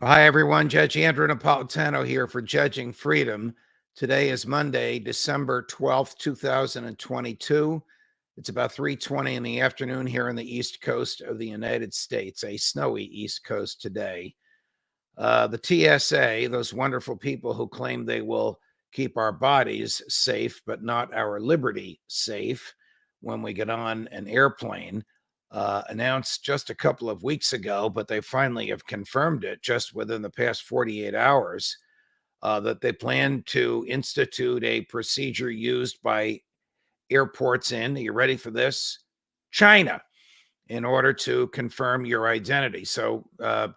Hi, everyone. Judge Andrew Napolitano here for Judging Freedom. Today is Monday, December 12th, 2022. It's about 3:20 in the afternoon here on the East Coast of the United States, a snowy East Coast today. The TSA, those wonderful people who claim they will keep our bodies safe, but not our liberty safe when we get on an airplane, announced just a couple of weeks ago, but they finally have confirmed it just within the past 48 hours, that they plan to institute a procedure used by airports in, are you ready for this? China, in order to confirm your identity. So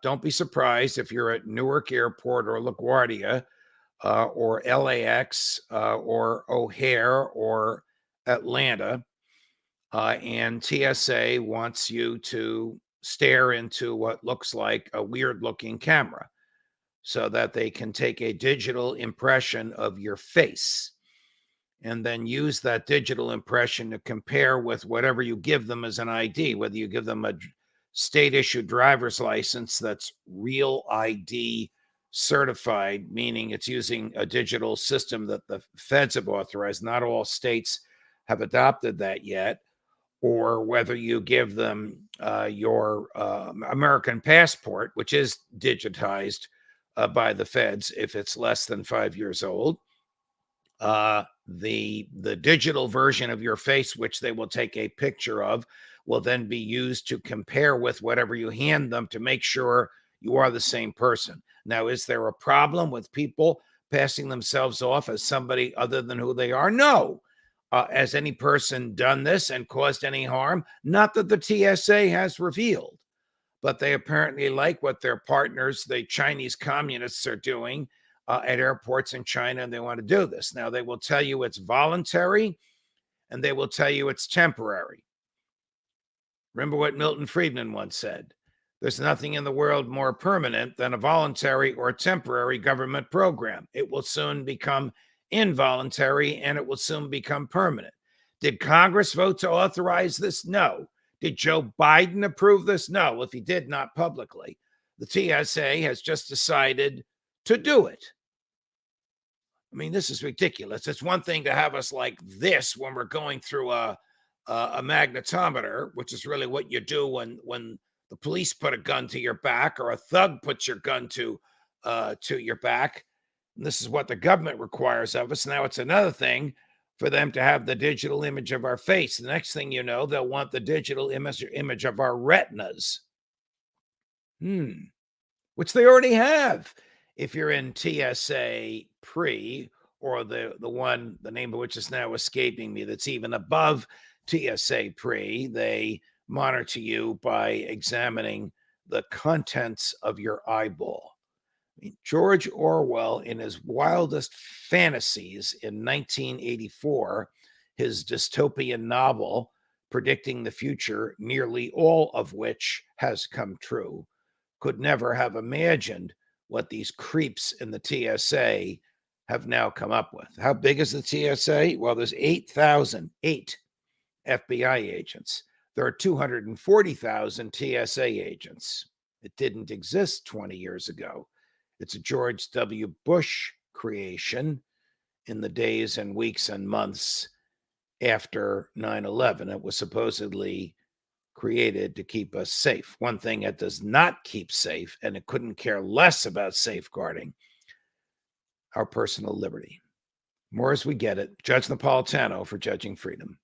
don't be surprised if you're at Newark Airport or LaGuardia or LAX or O'Hare or Atlanta, and TSA wants you to stare into what looks like a weird-looking camera so that they can take a digital impression of your face and then use that digital impression to compare with whatever you give them as an ID, whether you give them a state-issued driver's license that's real ID certified, meaning it's using a digital system that the feds have authorized. Not all states have adopted that yet. Or whether you give them your American passport, which is digitized by the feds if it's less than 5 years old. The digital version of your face, which they will take a picture of, will then be used to compare with whatever you hand them to make sure you are the same person. Now, is there a problem with people passing themselves off as somebody other than who they are? No. Has any person done this and caused any harm? Not that the TSA has revealed, but they apparently like what their partners, the Chinese communists, are doing at airports in China, and they want to do this. Now, they will tell you it's voluntary, and they will tell you it's temporary. Remember what Milton Friedman once said: there's nothing in the world more permanent than a voluntary or temporary government program. It will soon become involuntary, and it will soon become permanent. Did Congress vote to authorize this? No. Did Joe Biden approve this? No. If he did, not publicly. The TSA has just decided to do it. I mean, this is ridiculous. It's one thing to have us like this when we're going through a magnetometer, which is really what you do when the police put a gun to your back or a thug puts your gun to your back. And this is what the government requires of us. Now it's another thing for them to have the digital image of our face. The next thing you know, they'll want the digital image of our retinas. Which they already have. If you're in TSA pre, or the one, the name of which is now escaping me, that's even above TSA pre, they monitor you by examining the contents of your eyeball. I mean, George Orwell, in his wildest fantasies in 1984, his dystopian novel predicting the future, nearly all of which has come true, could never have imagined what these creeps in the TSA have now come up with. How big is the TSA? Well, there's 8,008 FBI agents. There are 240,000 TSA agents. It didn't exist 20 years ago. It's a George W. Bush creation in the days and weeks and months after 9/11. It was supposedly created to keep us safe. One thing it does not keep safe, and it couldn't care less about safeguarding, our personal liberty. More as we get it. Judge Napolitano for Judging Freedom.